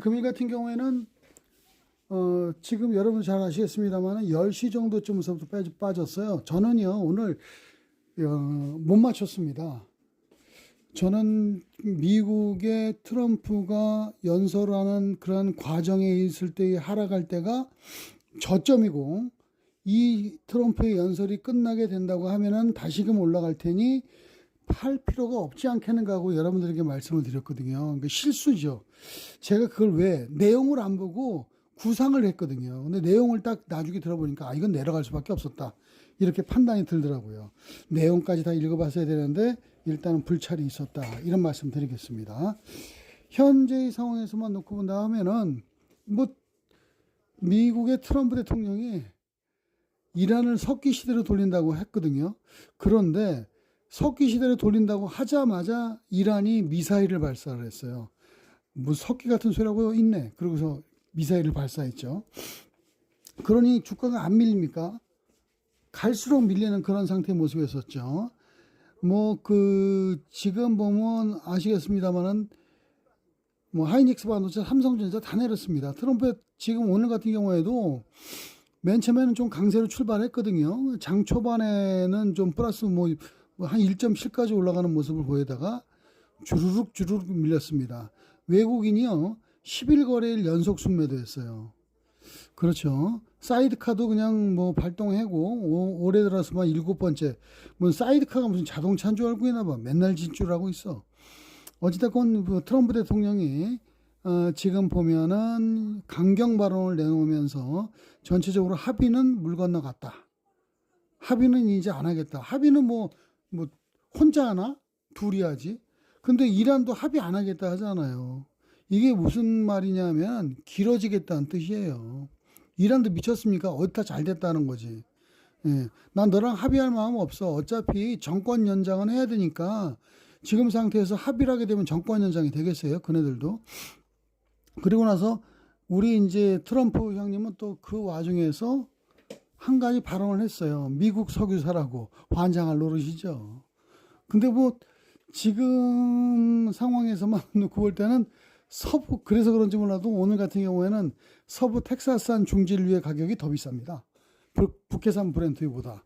금일 같은 경우에는 지금 여러분 잘 아시겠습니다만 10시 정도쯤부터 빠졌어요. 저는요 오늘 못 맞췄습니다. 저는 미국의 트럼프가 연설하는 그런 과정에 있을 때의 하락할 때가 저점이고, 이 트럼프의 연설이 끝나게 된다고 하면은 다시금 올라갈 테니 팔 필요가 없지 않겠는가 하고 여러분들에게 말씀을 드렸거든요. 그러니까 실수죠. 제가 그걸 왜 내용을 안 보고 구상을 했거든요. 근데 내용을 딱 나중에 들어보니까 이건 내려갈 수밖에 없었다, 이렇게 판단이 들더라고요. 내용까지 다 읽어봤어야 되는데 일단은 불찰이 있었다, 이런 말씀 드리겠습니다. 현재의 상황에서만 놓고 본다 하면은 미국의 트럼프 대통령이 이란을 석기 시대로 돌린다고 했거든요. 그런데 석기 시대로 돌린다고 하자마자 이란이 미사일을 발사를 했어요. 뭐 석기 같은 소리라고 있네. 그러고서 미사일을 발사했죠. 그러니 주가가 안 밀립니까? 갈수록 밀리는 그런 상태의 모습이었었죠. 지금 보면 아시겠습니다만은 하이닉스 반도체, 삼성전자 다 내렸습니다. 트럼프 지금 오늘 같은 경우에도 맨 처음에는 좀 강세로 출발했거든요. 장 초반에는 좀 플러스 한 1.7까지 올라가는 모습을 보이다가 주르륵 밀렸습니다. 외국인이요 10일 거래일 연속 순매도했어요. 그렇죠. 사이드카도 그냥 발동하고 올해 들어서만 7번째. 사이드카가 무슨 자동차인 줄 알고 있나 봐. 맨날 진출하고 있어. 어찌됐건 트럼프 대통령이 지금 보면은 강경 발언을 내놓으면서 전체적으로 합의는 물 건너갔다. 합의는 이제 안 하겠다. 합의는 혼자 하나? 둘이 하지. 근데 이란도 합의 안 하겠다 하잖아요. 이게 무슨 말이냐면 길어지겠다는 뜻이에요. 이란도 미쳤습니까? 어디다 잘 됐다는 거지. 예. 난 너랑 합의할 마음 없어. 어차피 정권 연장은 해야 되니까 지금 상태에서 합의를 하게 되면 정권 연장이 되겠어요. 그네들도. 그리고 나서 우리 이제 트럼프 형님은 또 그 와중에서 한 가지 발언을 했어요. 미국 석유사라고 환장할 노릇이죠. 근데 지금 상황에서만 놓고 볼 때는 그래서 그런지 몰라도 오늘 같은 경우에는 서부 텍사스산 중진류의 가격이 더 비쌉니다. 북해산 브렌트유보다.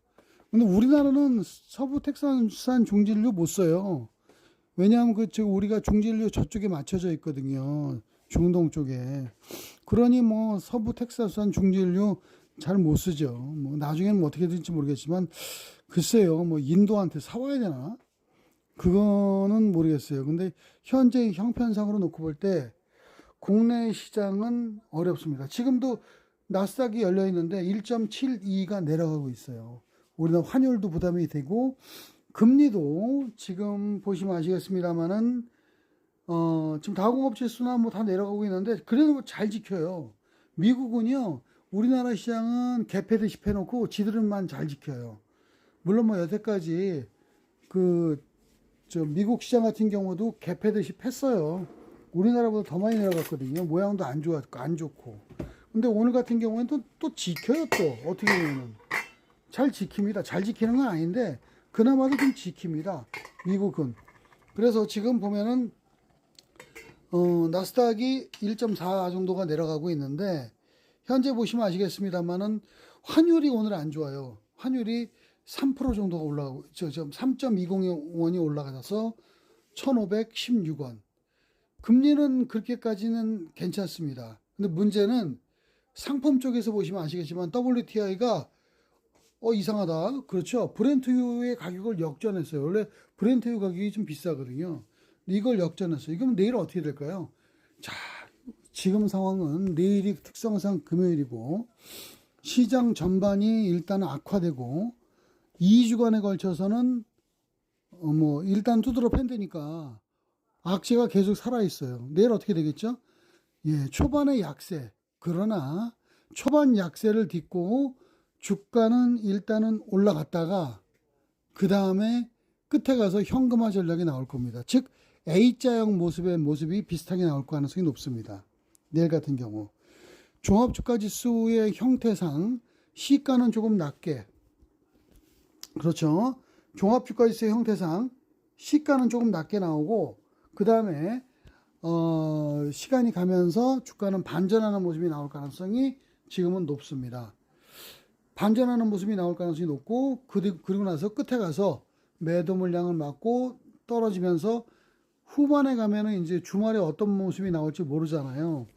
근데 우리나라는 서부 텍사스산 중진류 못 써요. 왜냐하면 우리가 중진류 저쪽에 맞춰져 있거든요. 중동 쪽에. 그러니 서부 텍사스산 중진류 잘 못 쓰죠. 나중에는 어떻게 될지 모르겠지만, 글쎄요, 인도한테 사와야 되나? 그거는 모르겠어요. 근데 현재 형편상으로 놓고 볼 때 국내 시장은 어렵습니다. 지금도 나스닥이 열려 있는데 1.72가 내려가고 있어요. 우리나라 환율도 부담이 되고, 금리도 지금 보시면 아시겠습니다만은 지금 다공업 지수나 다 내려가고 있는데 그래도 잘 지켜요. 미국은요 우리나라 시장은 개패듯이 패놓고 지들은만 잘 지켜요. 물론 여태까지 미국 시장 같은 경우도 개패듯이 팼어요. 우리나라보다 더 많이 내려갔거든요. 모양도 안 좋고. 근데 오늘 같은 경우에는 또 지켜요. 또 어떻게 보면 잘 지킵니다. 잘 지키는 건 아닌데 그나마도 좀 지킵니다. 미국은. 그래서 지금 보면은 나스닥이 1.4 정도가 내려가고 있는데, 현재 보시면 아시겠습니다만은 환율이 오늘 안 좋아요. 환율이 3% 정도가 올라가고, 3.20원이 올라가서 1,516원. 금리는 그렇게까지는 괜찮습니다. 근데 문제는 상품 쪽에서 보시면 아시겠지만 WTI가 이상하다. 그렇죠. 브렌트유의 가격을 역전했어요. 원래 브렌트유 가격이 좀 비싸거든요. 이걸 역전했어요. 이러면 내일 어떻게 될까요? 자, 지금 상황은 내일이 특성상 금요일이고 시장 전반이 일단 악화되고 2주간에 걸쳐서는 일단 두드러 팬다니까 악재가 계속 살아있어요. 내일 어떻게 되겠죠? 예, 초반에 약세. 그러나 초반 약세를 딛고 주가는 일단은 올라갔다가 그 다음에 끝에 가서 현금화 전략이 나올 겁니다. 즉 A자형 모습이 비슷하게 나올 가능성이 높습니다. 내일 같은 경우 종합주가지수의 형태상 시가는 조금 낮게, 그렇죠. 종합주가지수의 형태상 시가는 조금 낮게 나오고, 그 다음에 시간이 가면서 주가는 반전하는 모습이 나올 가능성이 지금은 높습니다. 반전하는 모습이 나올 가능성이 높고, 그리고 나서 끝에 가서 매도 물량을 맞고 떨어지면서 후반에 가면은 이제 주말에 어떤 모습이 나올지 모르잖아요.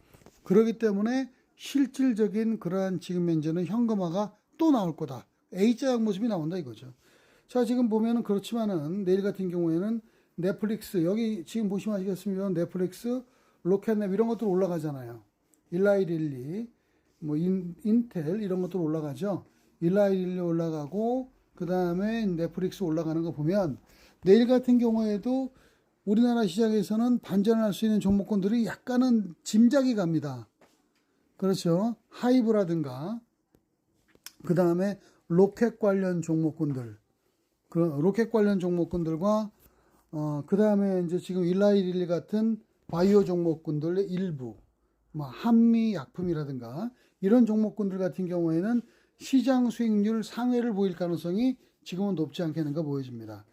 그렇기 때문에 실질적인 그러한 지금 현재는 현금화가 또 나올 거다. A자형 모습이 나온다 이거죠. 자, 지금 보면은 그렇지만은 내일 같은 경우에는 넷플릭스, 여기 지금 보시면 아시겠습니까? 넷플릭스, 로켓넷 이런 것들 올라가잖아요. 일라이릴리, 뭐 인텔 이런 것들 올라가죠. 일라이릴리 올라가고 그 다음에 넷플릭스 올라가는 거 보면 내일 같은 경우에도 우리나라 시장에서는 반전할 수 있는 종목군들이 약간은 짐작이 갑니다. 그렇죠. 하이브라든가 그 다음에 로켓 관련 종목군들, 그 로켓 관련 종목군들과 그 다음에 이제 지금 일라이릴리 같은 바이오 종목군들의 일부, 뭐 한미 약품이라든가 이런 종목군들 같은 경우에는 시장 수익률 상회를 보일 가능성이 지금은 높지 않겠는가 보여집니다.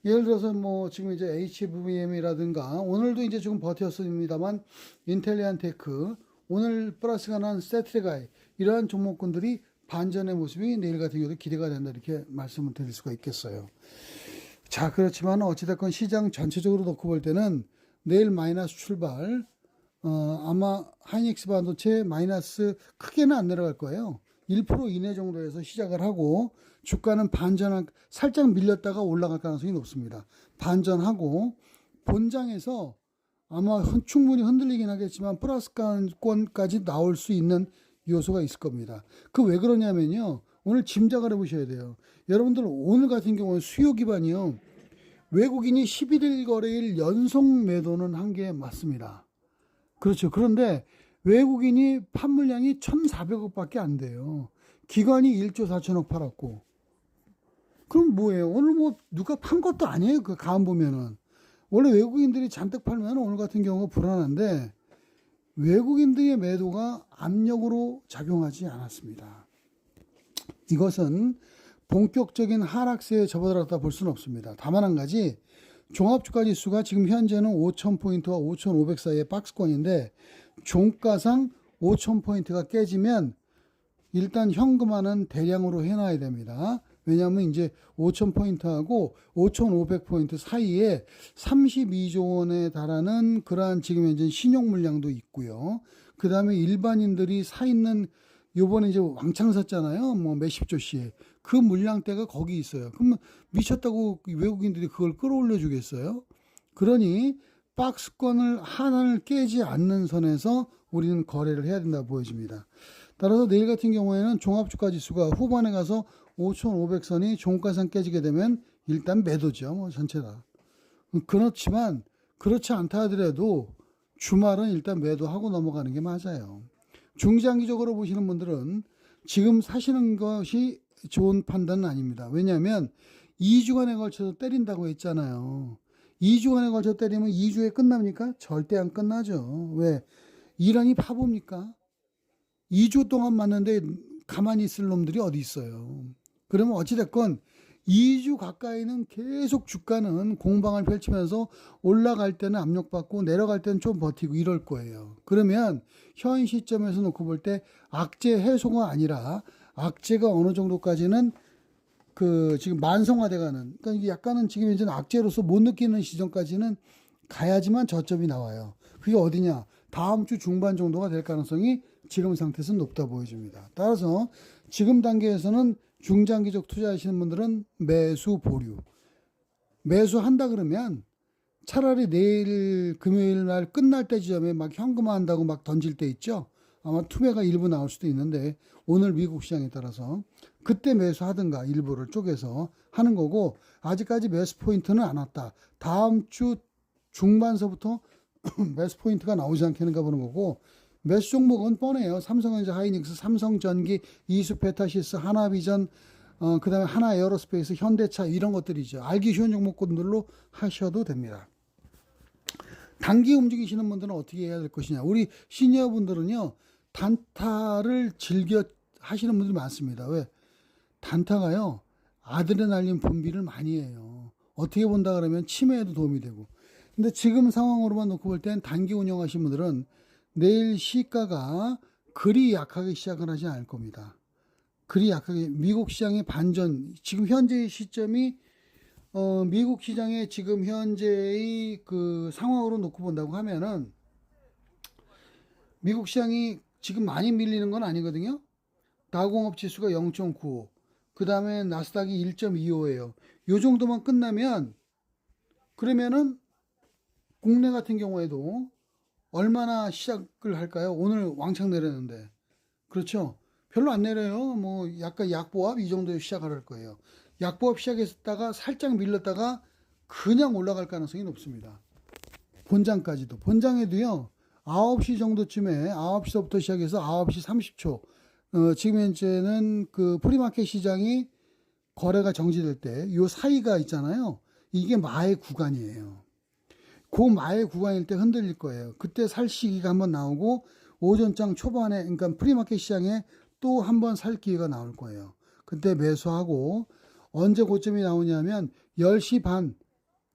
예를 들어서 뭐 지금 이제 HVM이라든가 오늘도 이제 조금 버텼습니다만 인텔리안테크, 오늘 플러스가 난 세트레가이 이러한 종목군들이 반전의 모습이 내일 같은 경우도 기대가 된다 이렇게 말씀을 드릴 수가 있겠어요. 자, 그렇지만 어찌됐건 시장 전체적으로 놓고 볼 때는 내일 마이너스 출발, 아마 하이닉스 반도체 마이너스 크게는 안 내려갈 거예요. 1% 이내 정도에서 시작을 하고 주가는 살짝 밀렸다가 올라갈 가능성이 높습니다. 반전하고 본장에서 아마 충분히 흔들리긴 하겠지만 플러스권까지 나올 수 있는 요소가 있을 겁니다. 그 왜 그러냐면요. 오늘 짐작을 해보셔야 돼요. 여러분들 오늘 같은 경우는 수요 기반이요. 외국인이 11일 거래일 연속 매도는 한 게 맞습니다. 그렇죠. 그런데 외국인이 판물량이 1,400억밖에 안 돼요. 기관이 1조 4천억 팔았고. 그럼 뭐예요? 오늘 뭐 누가 판 것도 아니에요. 그 가음 보면은. 원래 외국인들이 잔뜩 팔면 오늘 같은 경우가 불안한데 외국인들의 매도가 압력으로 작용하지 않았습니다. 이것은 본격적인 하락세에 접어들었다 볼 수는 없습니다. 다만 한 가지, 종합주가지수가 지금 현재는 5,000포인트와 5,500 사이의 박스권인데 종가상 5,000포인트가 깨지면 일단 현금화는 대량으로 해놔야 됩니다. 왜냐하면 이제 5,000포인트하고 5,500포인트 사이에 32조 원에 달하는 그러한 지금 현재 신용 물량도 있고요. 그 다음에 일반인들이 사 있는 요번에 이제 왕창 샀잖아요. 뭐 몇십 조씩. 그 물량대가 거기 있어요. 그러면 미쳤다고 외국인들이 그걸 끌어올려 주겠어요? 그러니 박스권을 하나를 깨지 않는 선에서 우리는 거래를 해야 된다고 보여집니다. 따라서 내일 같은 경우에는 종합주가지수가 후반에 가서 5,500선이 종가상 깨지게 되면 일단 매도죠. 뭐 전체 다. 그렇지만 그렇지 않다 하더라도 주말은 일단 매도하고 넘어가는 게 맞아요. 중장기적으로 보시는 분들은 지금 사시는 것이 좋은 판단은 아닙니다. 왜냐하면 2주간에 걸쳐서 때린다고 했잖아요. 2주간에 걸쳐 때리면 2주에 끝납니까? 절대 안 끝나죠. 왜? 이란이 바보입니까? 2주 동안 맞는데 가만히 있을 놈들이 어디 있어요. 그러면 어찌됐건 2주 가까이는 계속 주가는 공방을 펼치면서 올라갈 때는 압력받고 내려갈 때는 좀 버티고 이럴 거예요. 그러면 현 시점에서 놓고 볼 때 악재 해소가 아니라 악재가 어느 정도까지는 지금 만성화돼가는, 그러니까 이게 약간은 지금 이제 악재로서 못 느끼는 시점까지는 가야지만 저점이 나와요. 그게 어디냐? 다음 주 중반 정도가 될 가능성이 지금 상태에서는 높다 보여집니다. 따라서 지금 단계에서는 중장기적 투자하시는 분들은 매수 보류. 매수한다 그러면 차라리 내일 금요일 날 끝날 때 지점에 막 현금화 한다고 막 던질 때 있죠. 아마 투매가 일부 나올 수도 있는데 오늘 미국 시장에 따라서 그때 매수하든가 일부를 쪼개서 하는 거고, 아직까지 매수 포인트는 안 왔다. 다음 주 중반서부터 매수 포인트가 나오지 않겠는가 보는 거고, 매수 종목은 뻔해요. 삼성전자, 하이닉스, 삼성전기, 이수페타시스, 하나비전, 그 다음에 하나에어로스페이스, 현대차 이런 것들이죠. 알기 쉬운 종목군들로 하셔도 됩니다. 단기 움직이시는 분들은 어떻게 해야 될 것이냐. 우리 시니어분들은요, 단타를 즐겨 하시는 분들이 많습니다. 왜? 단타가요, 아드레날린 분비를 많이 해요. 어떻게 본다 그러면 치매에도 도움이 되고. 근데 지금 상황으로만 놓고 볼 땐 단기 운영하신 분들은 내일 시가가 그리 약하게 시작을 하지 않을 겁니다. 그리 약하게 미국 시장의 반전, 지금 현재의 시점이 미국 시장의 지금 현재의 그 상황으로 놓고 본다고 하면은 미국 시장이 지금 많이 밀리는 건 아니거든요. 다우공업 지수가 0.95, 그 다음에 나스닥이 1.25예요. 요 정도만 끝나면 그러면은 국내 같은 경우에도 얼마나 시작을 할까요? 오늘 왕창 내렸는데. 그렇죠? 별로 안 내려요. 뭐 약간 약보합 이 정도에 시작을 할 거예요. 약보합 시작했다가 살짝 밀렸다가 그냥 올라갈 가능성이 높습니다. 본장까지도. 본장에도요. 9시 정도쯤에 9시부터 시작해서 9시 30초. 지금 현재는 그 프리마켓 시장이 거래가 정지될 때 요 사이가 있잖아요. 이게 마의 구간이에요. 그 마의 구간일 때 흔들릴 거예요. 그때 살 시기가 한번 나오고 오전장 초반에 그러니까 프리마켓 시장에 또 한번 살 기회가 나올 거예요. 그때 매수하고 언제 고점이 나오냐면 10시 반,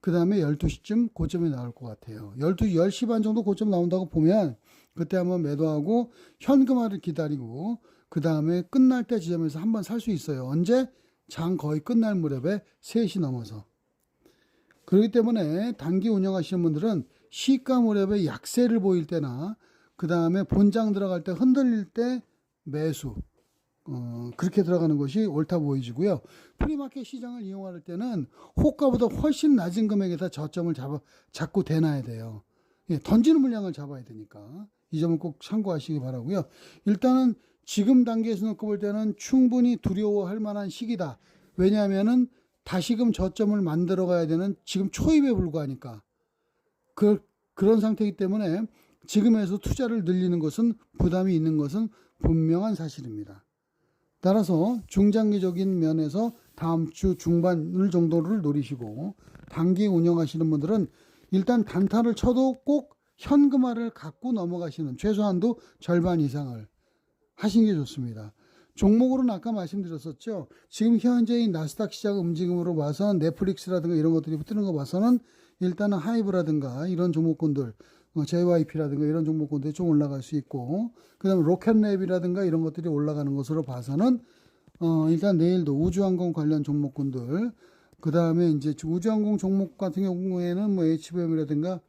그 다음에 12시쯤 고점이 나올 것 같아요. 10시 반 정도 고점 나온다고 보면 그때 한번 매도하고 현금화를 기다리고 그 다음에 끝날 때 지점에서 한번 살 수 있어요. 언제? 장 거의 끝날 무렵에 3시 넘어서. 그렇기 때문에 단기 운영하시는 분들은 시가 무렵에 약세를 보일 때나 그 다음에 본장 들어갈 때 흔들릴 때 매수, 그렇게 들어가는 것이 옳다 보이지고요. 프리마켓 시장을 이용할 때는 호가보다 훨씬 낮은 금액에다 저점을 잡고 대놔야 돼요. 예, 던지는 물량을 잡아야 되니까 이 점을 꼭 참고하시기 바라고요. 일단은 지금 단계에서 놓고 볼 때는 충분히 두려워할 만한 시기다. 왜냐하면은 다시금 저점을 만들어 가야 되는 지금 초입에 불과하니까 그런 상태이기 때문에 지금에서 투자를 늘리는 것은 부담이 있는 것은 분명한 사실입니다. 따라서 중장기적인 면에서 다음 주 중반을 정도를 노리시고 단기 운영하시는 분들은 일단 단타를 쳐도 꼭 현금화를 갖고 넘어가시는 최소한도 절반 이상을 하시는 게 좋습니다. 종목으로는 아까 말씀드렸었죠. 지금 현재의 나스닥 시장 움직임으로 봐서 넷플릭스라든가 이런 것들이 붙는 거 봐서는 일단은 하이브라든가 이런 종목군들, JYP라든가 이런 종목군들이 좀 올라갈 수 있고, 그 다음에 로켓랩이라든가 이런 것들이 올라가는 것으로 봐서는 일단 내일도 우주항공 관련 종목군들, 그 다음에 이제 우주항공 종목 같은 경우에는 뭐 HBM이라든가,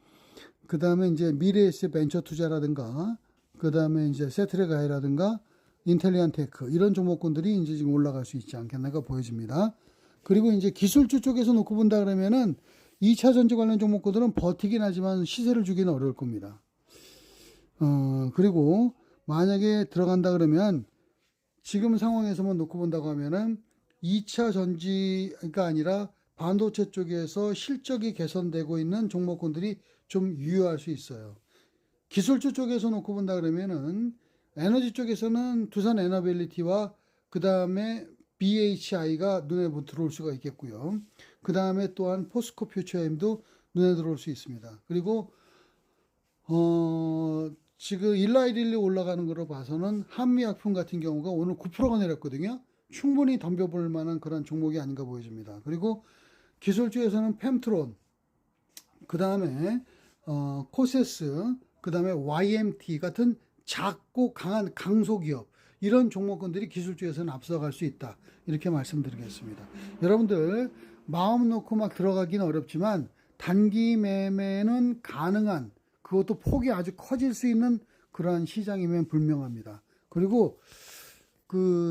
그 다음에 이제 미래에셋 벤처 투자라든가, 그 다음에 이제 세트레가이라든가 인텔리안 테크 이런 종목군들이 이제 지금 올라갈 수 있지 않겠나가 보여집니다. 그리고 이제 기술주 쪽에서 놓고 본다 그러면은 2차 전지 관련 종목군들은 버티긴 하지만 시세를 주기는 어려울 겁니다. 그리고 만약에 들어간다 그러면 지금 상황에서만 놓고 본다고 하면은 2차 전지가 아니라 반도체 쪽에서 실적이 개선되고 있는 종목군들이 좀 유효할 수 있어요. 기술주 쪽에서 놓고 본다 그러면은 에너지 쪽에서는 두산 에너빌리티와 그 다음에 BHI가 눈에 들어올 수가 있겠고요. 그 다음에 또한 포스코 퓨처엠도 눈에 들어올 수 있습니다. 그리고 지금 일라이릴리 올라가는 거로 봐서는 한미약품 같은 경우가 오늘 9%가 내렸거든요. 충분히 덤벼볼 만한 그런 종목이 아닌가 보여집니다. 그리고 기술주에서는 펜트론, 그 다음에 코세스, 그 다음에 YMT 같은 작고 강한 강소기업 이런 종목군들이 기술주에서는 앞서갈 수 있다. 이렇게 말씀드리겠습니다. 여러분들 마음 놓고 막 들어가기는 어렵지만 단기 매매는 가능한, 그것도 폭이 아주 커질 수 있는 그러한 시장이면 불명합니다. 그리고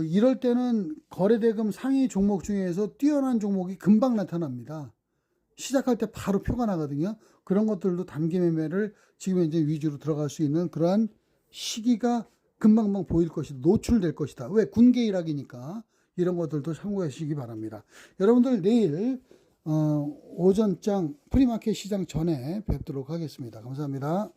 이럴 때는 거래대금 상위 종목 중에서 뛰어난 종목이 금방 나타납니다. 시작할 때 바로 표가 나거든요. 그런 것들도 단기 매매를 지금 이제 위주로 들어갈 수 있는 그러한 시기가 금방금방 보일 것이다. 노출될 것이다. 왜? 군계 일학이니까 이런 것들도 참고하시기 바랍니다. 여러분들 내일 오전장 프리마켓 시장 전에 뵙도록 하겠습니다. 감사합니다.